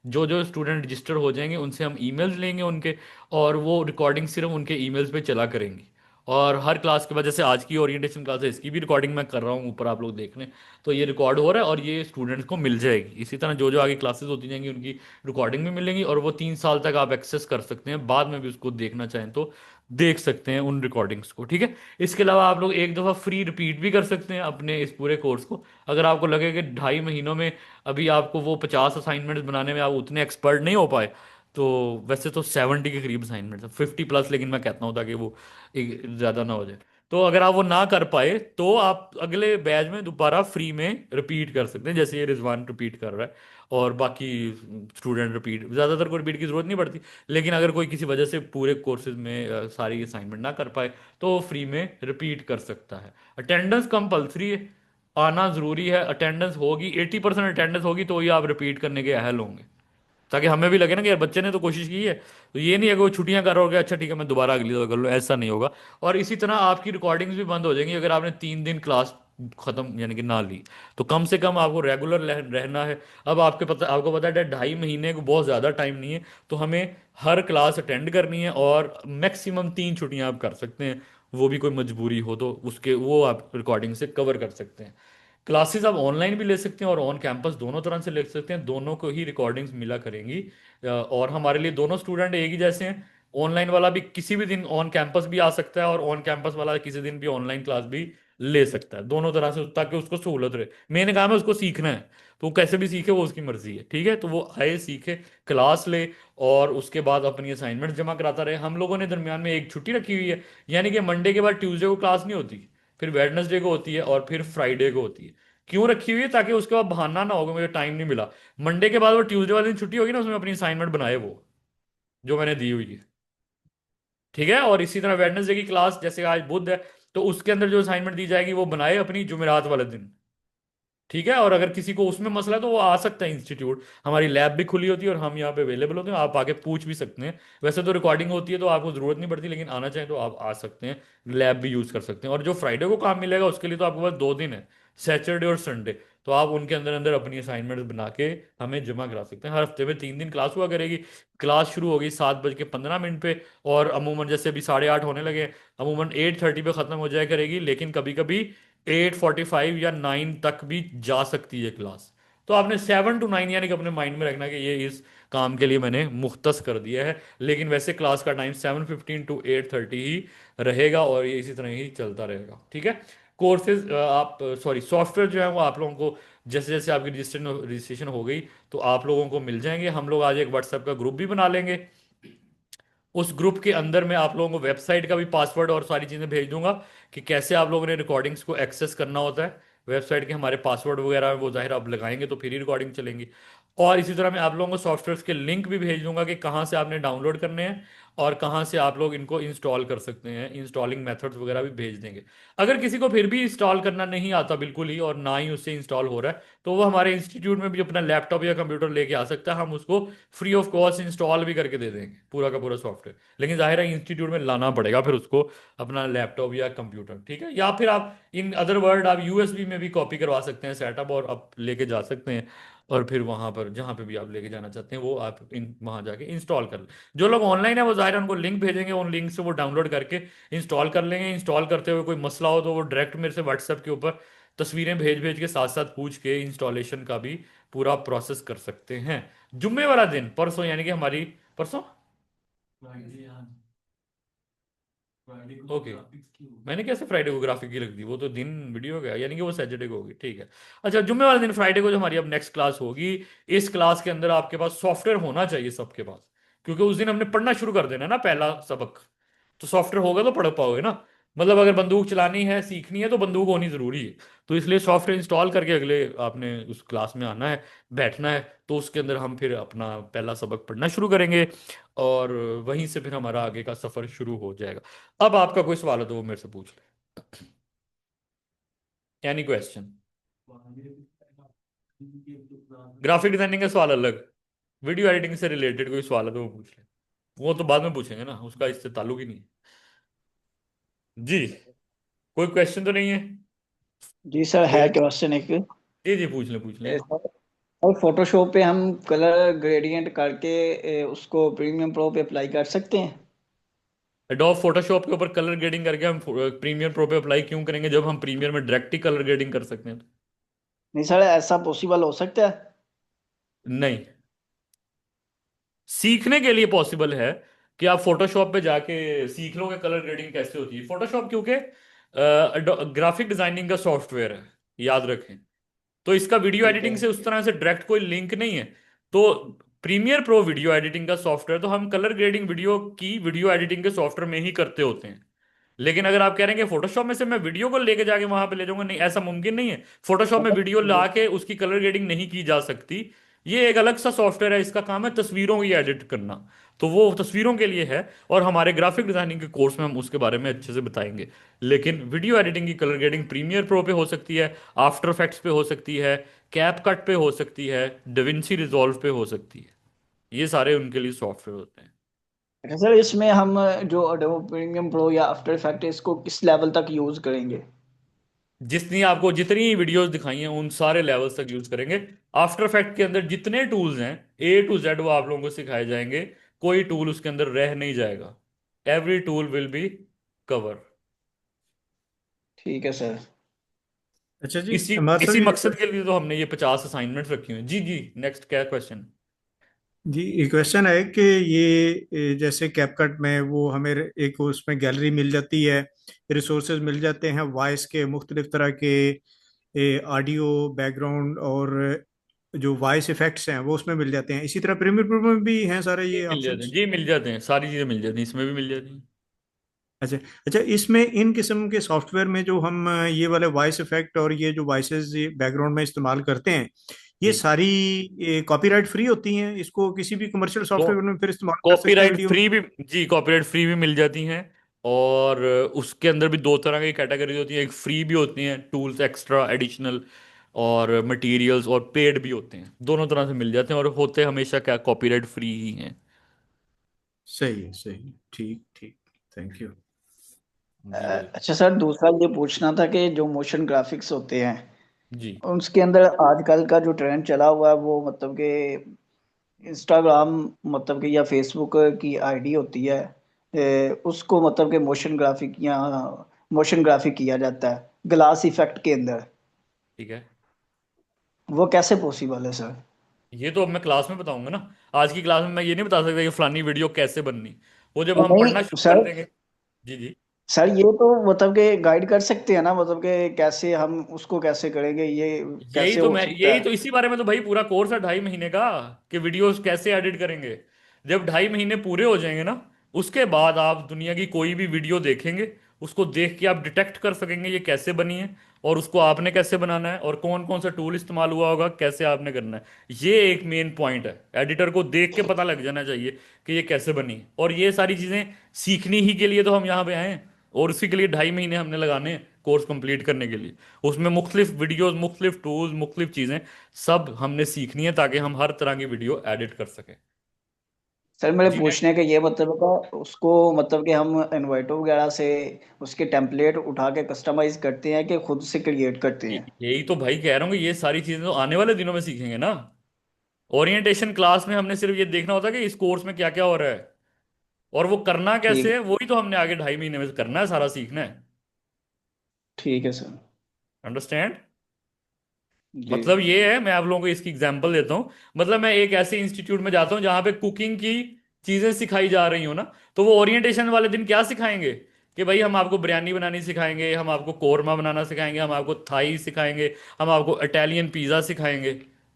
A: जो जो स्टूडेंट रजिस्टर हो जाएंगे उनसे हम ईमेल्स लेंगे उनके, और वो रिकॉर्डिंग सिर्फ उनके ईमेल्स पे चला करेंगी। और हर क्लास के बाद, जैसे आज की ओरिएंटेशन क्लास है, इसकी भी रिकॉर्डिंग मैं कर रहा हूँ, ऊपर आप लोग देख लें। तो ये रिकॉर्ड हो रहा है और ये स्टूडेंट्स को मिल जाएगी। इसी तरह जो जो आगे क्लासेस होती जाएंगी उनकी रिकॉर्डिंग भी मिलेंगी, और वो 3 साल तक आप एक्सेस कर सकते हैं, बाद में भी उसको देखना चाहें तो देख सकते हैं उन रिकॉर्डिंग्स को, ठीक है। इसके अलावा आप लोग एक दफ़ा फ्री रिपीट भी कर सकते हैं अपने इस पूरे कोर्स को। अगर आपको लगे कि 2.5 महीनों में अभी आपको वो 50 असाइनमेंट्स बनाने में आप उतने एक्सपर्ट नहीं हो पाए, तो वैसे तो 70 के करीब असाइनमेंट्स है, 50+, लेकिन मैं कहता हूँ ताकि वो ज़्यादा ना हो जाए। तो अगर आप वो ना कर पाए तो आप अगले बैच में दोबारा फ्री में रिपीट कर सकते हैं, जैसे ये रिजवान रिपीट कर रहा है और बाकी स्टूडेंट रिपीट। ज़्यादातर को रिपीट की ज़रूरत नहीं पड़ती, लेकिन अगर कोई किसी वजह से पूरे कोर्सेज में सारी असाइनमेंट ना कर पाए तो फ्री में रिपीट कर सकता है। अटेंडेंस कंपलसरी है, आना ज़रूरी है। अटेंडेंस होगी, 80% अटेंडेंस होगी तो ही आप रिपीट करने के अहल होंगे, ताकि हमें भी लगे ना कि यार बच्चे ने तो कोशिश की है। तो ये नहीं है कि वो छुट्टियां कर रहा होगा, अच्छा ठीक है मैं दोबारा अगली दफा कर लूँ, ऐसा नहीं होगा। और इसी तरह आपकी रिकॉर्डिंग्स भी बंद हो जाएंगी अगर आपने 3 दिन क्लास खत्म यानी कि ना ली। तो कम से कम आपको रेगुलर रहना है। अब आपको पता है 2.5 महीने को बहुत ज़्यादा टाइम नहीं है, तो हमें हर क्लास अटेंड करनी है, और मैक्सिमम 3 छुट्टियां आप कर सकते हैं। वो भी कोई मजबूरी हो तो उसके वो आप रिकॉर्डिंग से कवर कर सकते हैं। क्लासेस आप ऑनलाइन भी ले सकते हैं और ऑन कैंपस, दोनों तरह से ले सकते हैं, दोनों को ही रिकॉर्डिंग्स मिला करेंगी। और हमारे लिए दोनों स्टूडेंट एक ही जैसे हैं। ऑनलाइन वाला भी किसी भी दिन ऑन कैंपस भी आ सकता है, और ऑन कैंपस वाला किसी दिन भी ऑनलाइन क्लास भी ले सकता है, दोनों तरह से, ताकि उसको सहूलत रहे। मैंने कहा है उसको सीखना है, तो वो कैसे भी सीखे, वो उसकी मर्जी है, ठीक है। तो वो आए, सीखे, क्लास ले, और उसके बाद अपनी असाइनमेंट जमा कराता रहे। हम लोगों ने दरमियान में एक छुट्टी रखी हुई है, यानी कि मंडे के बाद ट्यूसडे को क्लास नहीं होती, फिर वेडनेसडे को होती है, और फिर फ्राइडे को होती है। क्यों रखी हुई है? ताकि उसके बाद बहाना ना होगा मुझे टाइम नहीं मिला। मंडे के बाद वो ट्यूसडे वाले दिन छुट्टी होगी ना, उसमें अपनी असाइनमेंट बनाए वो जो मैंने दी हुई है, ठीक है। और इसी तरह वेडनेसडे की क्लास, जैसे आज बुध है, तो उसके अंदर जो असाइनमेंट दी जाएगी वो बनाए अपनी जुमेरात वाले दिन, ठीक है। और अगर किसी को उसमें मसला है तो वो आ सकता है इंस्टीट्यूट, हमारी लैब भी खुली होती है और हम यहाँ पे अवेलेबल होते हैं, आप आके पूछ भी सकते हैं। वैसे तो रिकॉर्डिंग होती है तो आपको ज़रूरत नहीं पड़ती, लेकिन आना चाहें तो आप आ सकते हैं, लैब भी यूज़ कर सकते हैं। और जो फ्राइडे को काम मिलेगा उसके लिए तो आपके पास 2 दिन है, सैटरडे और संडे, तो आप उनके अंदर अंदर अपनी असाइनमेंट बना के हमें जमा करा सकते हैं। हर हफ्ते में 3 दिन क्लास हुआ करेगी। क्लास शुरू होगी 7:15 पे, और अमूमन जैसे अभी 8:30 होने लगे, अमूमन 8:30 पे ख़त्म हो जाया करेगी, लेकिन कभी कभी 8:45 या 9 तक भी जा सकती है क्लास। तो आपने 7 to 9 यानी कि अपने माइंड में रखना कि ये इस काम के लिए मैंने मुख्तस कर दिया है। लेकिन वैसे क्लास का टाइम 7:15 to 8:30 ही रहेगा, और ये इसी तरह ही चलता रहेगा, ठीक है। कोर्सेज आप सॉरी सॉफ्टवेयर जो है वो आप लोगों को जैसे जैसे आपकी रजिस्ट्रेशन हो गई तो आप लोगों को मिल जाएंगे। हम लोग आज एक व्हाट्सएप का ग्रुप भी बना लेंगे, उस ग्रुप के अंदर मैं आप लोगों को वेबसाइट का भी पासवर्ड और सारी चीज़ें भेज दूंगा कि कैसे आप लोगों ने रिकॉर्डिंग्स को एक्सेस करना होता है। वेबसाइट के हमारे पासवर्ड वगैरह वो जाहिर आप लगाएंगे तो फिर ही रिकॉर्डिंग चलेंगी। और इसी तरह मैं आप लोगों को सॉफ्टवेयर के लिंक भी भेज दूंगा कि कहाँ से आपने डाउनलोड करने हैं और कहाँ से आप लोग इनको इंस्टॉल कर सकते हैं। इंस्टॉलिंग मेथड्स वगैरह भी भेज देंगे। अगर किसी को फिर भी इंस्टॉल करना नहीं आता बिल्कुल ही, और ना ही उससे इंस्टॉल हो रहा है, तो वो हमारे इंस्टीट्यूट में भी अपना लैपटॉप या कंप्यूटर लेके आ सकता है। हम उसको फ्री ऑफ कॉस्ट इंस्टॉल भी करके दे देंगे पूरा का पूरा सॉफ्टवेयर। लेकिन जाहिर है इंस्टीट्यूट में लाना पड़ेगा फिर उसको अपना लैपटॉप या कंप्यूटर, ठीक है। या फिर आप इन अदर वर्ड आप यूएसबी में भी कॉपी करवा सकते हैं सेटअप, और आप लेके जा सकते हैं। और फिर वहां पर जहां पे भी आप लेके जाना चाहते हैं वो आप इन वहां जाके इंस्टॉल कर लें। जो लोग ऑनलाइन है वो जाहिर है उनको लिंक भेजेंगे, उन लिंक से वो डाउनलोड करके इंस्टॉल कर लेंगे। इंस्टॉल करते हुए कोई मसला हो तो वो डायरेक्ट मेरे से व्हाट्सएप के ऊपर तस्वीरें भेज भेज के साथ साथ पूछ के इंस्टॉलेशन का भी पूरा प्रोसेस कर सकते हैं। जुम्मे वाला दिन परसों, यानी कि हमारी परसों ओके। मैंने कैसे फ्राइडे को ग्राफिक की रख दी, वो तो दिन वीडियो गया, यानी कि वो सैटरडे को होगी, ठीक है। अच्छा, जुम्मे वाले दिन फ्राइडे को जो हमारी अब नेक्स्ट क्लास होगी, इस क्लास के अंदर आपके पास सॉफ्टवेयर होना चाहिए सबके पास, क्योंकि उस दिन हमने पढ़ना शुरू कर देना है ना पहला सबक। तो सॉफ्टवेयर होगा तो पढ़ पाओगे ना। मतलब अगर बंदूक चलानी है, सीखनी है, तो बंदूक होनी जरूरी है। तो इसलिए सॉफ्टवेयर इंस्टॉल करके अगले आपने उस क्लास में आना है, बैठना है। तो उसके अंदर हम फिर अपना पहला सबक पढ़ना शुरू करेंगे, और वहीं से फिर हमारा आगे का सफर शुरू हो जाएगा। अब आपका कोई सवाल है तो वो मेरे से पूछ ले। Any question? ग्राफिक डिजाइनिंग का सवाल अलग, वीडियो एडिटिंग से रिलेटेड कोई सवाल है तो वो पूछ ले। वो तो बाद में पूछेंगे ना, उसका इससे ताल्लुक ही नहीं है। जी, कोई क्वेश्चन तो नहीं है?
J: जी सर, है
A: कोई?
J: क्वेश्चन एक।
A: जी जी, पूछ ले पूछ ले।
J: और फोटोशॉप पे हम कलर ग्रेडियंट करके उसको प्रीमियम प्रो पे अप्लाई कर सकते हैं?
A: एडोब फोटोशॉप के ऊपर कलर ग्रेडिंग करके हम प्रीमियर प्रो पे अप्लाई क्यों करेंगे, जब हम प्रीमियर में डायरेक्ट ही कलर ग्रेडिंग कर सकते हैं?
J: नहीं सर, ऐसा पॉसिबल हो सकता है?
A: नहीं, सीखने के लिए पॉसिबल है कि आप फोटोशॉप पे जाके सीख लोगे कलर ग्रेडिंग कैसे होती है। फोटोशॉप क्योंकि ग्राफिक डिजाइनिंग का सॉफ्टवेयर है, याद रखें। तो इसका वीडियो
J: ठीक
A: एडिटिंग
J: है।
A: से उस तरह से डायरेक्ट कोई लिंक नहीं है। तो प्रीमियर प्रो वीडियो एडिटिंग का सॉफ्टवेयर, तो हम कलर ग्रेडिंग वीडियो की वीडियो एडिटिंग के सॉफ्टवेयर में ही करते होते हैं। लेकिन अगर आप कह रहे हैं कि फोटोशॉप में से मैं वीडियो को लेके जाके वहां पे ले जाऊंगा, नहीं, ऐसा मुमकिन नहीं है। फोटोशॉप में वीडियो ला के उसकी कलर ग्रेडिंग नहीं की जा सकती। ये एक अलग सा सॉफ्टवेयर है, इसका काम है तस्वीरों की एडिट करना। तो वो तस्वीरों के लिए है, और हमारे ग्राफिक डिजाइनिंग के कोर्स में हम उसके बारे में अच्छे से बताएंगे। लेकिन वीडियो एडिटिंग की कलर ग्रेडिंग प्रीमियर प्रो पे हो सकती है, आफ्टर इफेक्ट्स पे हो सकती है, कैप कट पे हो सकती है, डविंसी रिजॉल्व पे हो सकती है। ये सारे उनके लिए सॉफ्टवेयर होते हैं।
J: अच्छा सर, इसमें हम जो एडोब प्रीमियम प्रो या आफ्टर इफेक्ट इसको किस लेवल तक यूज करेंगे?
A: जितनी आपको जितनी वीडियोस दिखाई हैं उन सारे लेवल्स तक यूज करेंगे। आफ्टर इफेक्ट के अंदर जितने टूल्स हैं A to Z वो आप लोगों को सिखाए जाएंगे। कोई टूल उसके अंदर रह नहीं जाएगा। Every tool will be cover.
J: ठीक है सर।
C: अच्छा जी,
A: इसी
C: हमारे
A: इसी
C: साहब
A: मकसद के लिए तो हमने ये 50 असाइनमेंट रखी हुई हैं। जी जी, नेक्स्ट क्या क्वेश्चन?
C: जी ये क्वेश्चन है कि जैसे कैपकट में वो हमें एक उसमें गैलरी मिल जाती है, रिसोर्सेज मिल जाते हैं वॉइस के मुख्तलिफ तरह के, ऑडियो बैकग्राउंड और जो वॉइस इफेक्ट्स हैं वो उसमें मिल जाते हैं। इसी तरह प्रीमियर प्रो में भी हैं सारे ये
A: मिल जाते हैं
C: ऑप्शंस।
A: जी, मिल जाते हैं, सारी चीजें मिल जाती हैं, इसमें भी मिल जाती हैं।
C: अच्छा अच्छा, इसमें इन किस्म के सॉफ्टवेयर में जो हम ये वाले वॉइस इफेक्ट और ये जो वॉइसेस बैकग्राउंड में इस्तेमाल करते हैं, ये
A: जी,
C: सारी कॉपीराइट फ्री होती हैं? इसको किसी भी कमर्शियल सॉफ्टवेयर में फिर इस्तेमाल कर सकते हैं
A: कॉपीराइट
C: वीडियो में?
A: फ्री भी, जी कॉपीराइट फ्री भी मिल जाती हैं। और उसके अंदर भी दो तरह की कैटेगरी होती है, एक फ्री भी होती हैं टूल्स एक्स्ट्रा एडिशनल, और मटेरियल्स, और पेड भी होते हैं। दोनों तरह से मिल जाते हैं, और होते हमेशा क्या कॉपीराइट फ्री ही हैं।
C: सही है, सही है, ठीक ठीक। Thank you.
A: जी वेलकम।
J: अच्छा सर, दूसरा ये पूछना था कि जो मोशन ग्राफिक्स होते हैं
A: जी
J: उसके अंदर आजकल का जो ट्रेंड चला हुआ है वो मतलब कि इंस्टाग्राम मतलब कि या फेसबुक की आईडी होती है, उसको मतलब कि मोशन ग्राफिक किया जाता है ग्लास इफेक्ट के अंदर।
A: ठीक है।
J: वो कैसे पॉसिबल है सर?
A: ये तो अब मैं क्लास में बताऊंगा ना। आज की क्लास में मैं ये नहीं बता सकता कि फलानी वीडियो कैसे बननी, वो जब हम
J: नहीं
A: पढ़ना शुरू कर
J: सर,
A: देंगे। जी जी।
J: सर ये तो मतलब कि गाइड कर सकते हैं ना, मतलब कि कैसे हम उसको कैसे करेंगे, ये कैसे हो सकता
A: यही
J: है?
A: तो इसी बारे में तो भाई पूरा कोर्स है 2.5 महीने का, कि वीडियोस कैसे एडिट करेंगे। जब 2.5 महीने पूरे हो जाएंगे ना, उसके बाद आप दुनिया की कोई भी वीडियो देखेंगे, उसको देख के आप डिटेक्ट कर सकेंगे ये कैसे बनी है, और उसको आपने कैसे बनाना है, और कौन कौन सा टूल इस्तेमाल हुआ होगा, कैसे आपने करना है। ये एक मेन पॉइंट है, एडिटर को देख के पता लग जाना चाहिए कि ये कैसे बनी है। और ये सारी चीज़ें सीखनी ही के लिए तो हम यहाँ पे आए हैं, और उसी के लिए 2.5 महीने हमने लगाने हैं कोर्स कंप्लीट करने के लिए। उसमें मुख्तलिफ वीडियोस, मुख्तलिफ टूल्स, मुख्तलिफ चीज़ें सब हमने सीखनी है ताकि हम हर तरह की वीडियो एडिट कर सकें।
J: सर मेरे
A: जी
J: पूछने का ये मतलब था, उसको मतलब कि हम इन्वाइटो वगैरह से उसके टेम्पलेट उठा के कस्टमाइज करते हैं कि खुद से क्रिएट करते हैं?
A: यही तो भाई कह रहा हूँ कि ये सारी चीज़ें तो आने वाले दिनों में सीखेंगे ना। ओरिएंटेशन क्लास में हमने सिर्फ ये देखना होता है कि इस कोर्स में क्या क्या हो रहा है, और वो करना
J: ठीक
A: कैसे है वही तो हमने आगे 2.5 महीने में करना है, सारा सीखना है।
J: ठीक है सर।
A: अंडरस्टैंड?
J: जी।
A: मतलब ये है, मैं आप लोगों को इसकी एग्जांपल देता हूँ। मतलब मैं एक ऐसे इंस्टीट्यूट में जाता हूँ जहाँ पे कुकिंग की चीजें सिखाई जा रही हो ना, तो वो ओरिएंटेशन वाले दिन क्या सिखाएंगे कि भाई हम आपको बिरयानी बनानी सिखाएंगे, हम आपको कोरमा बनाना सिखाएंगे, हम आपको थाई सिखाएंगे, हम आपको इटालियन पिज्जा सिखाएंगे।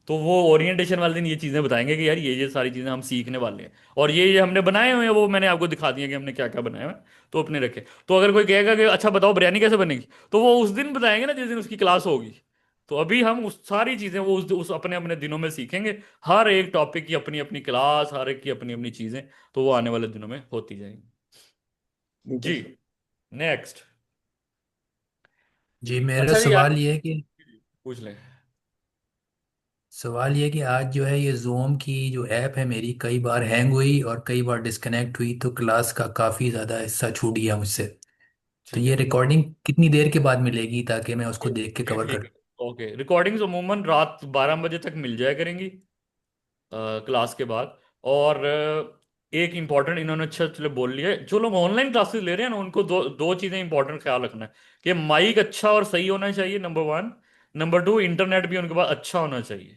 A: तो वो ओरिएंटेशन वाले दिन ये चीजें बताएंगे कि यार ये सारी चीजें हम सीखने वाले हैं, और ये हमने बनाए हुए हैं, वो मैंने आपको दिखा दिया कि हमने क्या क्या बनाया हुआ है, तो अपने रखे। तो अगर कोई कहेगा कि अच्छा बताओ बिरयानी कैसे बनेगी, तो वो उस दिन बताएंगे ना जिस दिन उसकी क्लास होगी। तो अभी हम उस सारी चीजें वो उस अपने अपने दिनों में सीखेंगे। हर एक टॉपिक की अपनी अपनी क्लास, हर एक की अपनी अपनी चीजें, तो वो आने वाले दिनों में होती जाएंगी।
J: ठीक है
A: जी।
J: सर।
A: नेक्स्ट।
K: जी मेरा
A: अच्छा जी आप
K: सवाल ये है कि
A: पूछ लें।
K: आज जो है ये जूम की जो ऐप है मेरी कई बार हैंग हुई और कई बार डिस्कनेक्ट हुई, तो क्लास का काफ़ी ज़्यादा हिस्सा छूट गया मुझसे। तो
A: ठीक
K: ये
A: है,
K: रिकॉर्डिंग कितनी देर के बाद मिलेगी ताकि मैं उसको देख के कवर
A: ठीक
K: कर।
A: है। ओके, रिकॉर्डिंग्स अमूमन रात 12 बजे तक मिल जाया करेंगी क्लास के बाद। और एक इंपॉर्टेंट इन्होंने अच्छा चलो बोल लिया है, जो लोग ऑनलाइन क्लासेस ले रहे हैं ना उनको दो दो चीज़ें इंपॉर्टेंट ख्याल रखना है कि माइक अच्छा और सही होना चाहिए, नंबर 1। नंबर 2, इंटरनेट भी उनके पास अच्छा होना चाहिए,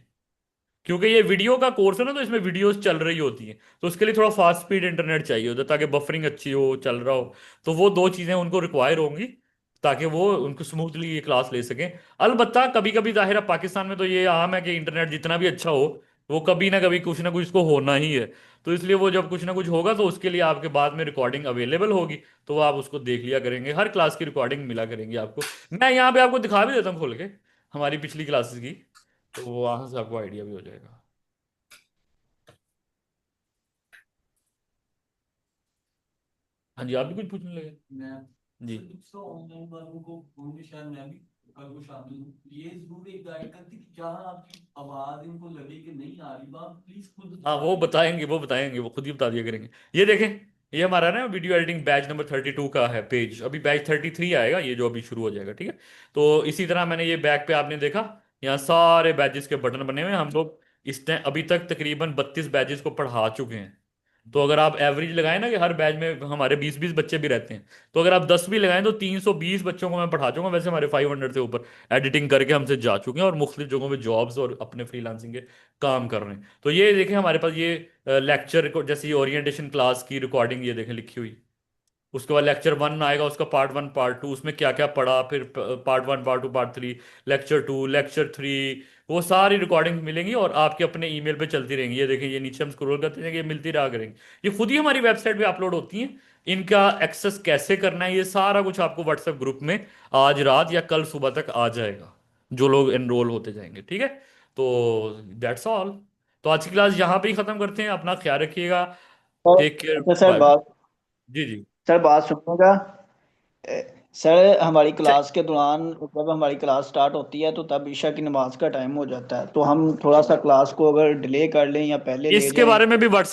A: क्योंकि ये वीडियो का कोर्स है ना, तो इसमें वीडियोस चल रही होती हैं, तो उसके लिए थोड़ा फास्ट स्पीड इंटरनेट चाहिए होता है ताकि बफरिंग अच्छी हो, चल रहा हो। तो वो दो चीज़ें उनको रिक्वायर होंगी ताकि वो उनको स्मूथली ये क्लास ले सकें। अलबत्ता कभी कभी जाहिर है पाकिस्तान में तो ये आम है कि इंटरनेट जितना भी अच्छा हो, वो कभी ना कभी कुछ ना कुछ इसको होना ही है। तो इसलिए वो जब कुछ ना कुछ होगा तो उसके लिए आपके बाद में रिकॉर्डिंग अवेलेबल होगी, तो वो आप उसको देख लिया करेंगे। हर क्लास की रिकॉर्डिंग मिला करेंगी आपको। मैं यहाँ पे आपको दिखा भी देता हूँ खोल के हमारी पिछली क्लासेस की, तो वहां से आपको आइडिया भी हो जाएगा। हाँ जी, आप भी कुछ पूछने लगे? जी। हाँ, वो बताएंगे, वो खुद ही बता दिया करेंगे। ये देखें, ये हमारा ना वीडियो एडिटिंग बैच नंबर 32 का है पेज। अभी बैच 33 आएगा, ये जो अभी शुरू हो जाएगा, ठीक है। तो इसी तरह मैंने ये बैक पे आपने देखा, यहाँ सारे बैचेस के बटन बने हुए हैं। हम लोग इस टाइम अभी तक तकरीबन 32 बैचेस को पढ़ा चुके हैं। तो अगर आप एवरेज लगाएं ना कि हर बैच में हमारे 20-20 बच्चे भी रहते हैं, तो अगर आप 10 भी लगाएं तो 320 बच्चों को मैं पढ़ा चुका हूं। वैसे हमारे 500 से ऊपर एडिटिंग करके हमसे जा चुके हैं और मुख्तलिफ जगहों पे जॉब्स और अपने फ्रीलांसिंग के काम कर रहे हैं। तो ये देखें हमारे पास ये लेक्चर, जैसे ये ओरिएंटेशन क्लास की रिकॉर्डिंग ये देखें लिखी हुई। उसके बाद लेक्चर 1 आएगा, उसका पार्ट 1 पार्ट 2, उसमें क्या क्या पढ़ा, फिर part 1 part 2 part 3, lecture 2 lecture 3, वो सारी रिकॉर्डिंग मिलेंगी और आपके अपने ईमेल पे चलती रहेंगी। ये देखिए, ये नीचे हम स्क्रॉल करते हैं, ये मिलती रहा करेंगी। ये खुद ही हमारी वेबसाइट पे अपलोड होती हैं। इनका एक्सेस कैसे करना है, ये सारा कुछ आपको व्हाट्सएप ग्रुप में आज रात या कल सुबह तक आ जाएगा, जो लोग एनरोल होते जाएंगे, ठीक है। तो दैट्स ऑल। तो आज की क्लास यहाँ पे ही खत्म करते हैं। अपना ख्याल रखिएगा।
J: तो
A: टेक केयर,
J: अच्छा सर
A: बाय।
J: बात
A: जी जी।
J: सर बात सुनिएगा। सर हमारी
A: अच्छा,
J: क्लास के दौरान जब हमारी क्लास स्टार्ट होती है तो तब ईशा की नमाज का टाइम हो जाता है, तो हम थोड़ा सा क्लास को अगर डिले कर लें या पहले ले
A: इसके
J: जाएं।
A: बारे में भी व्हाट्सएप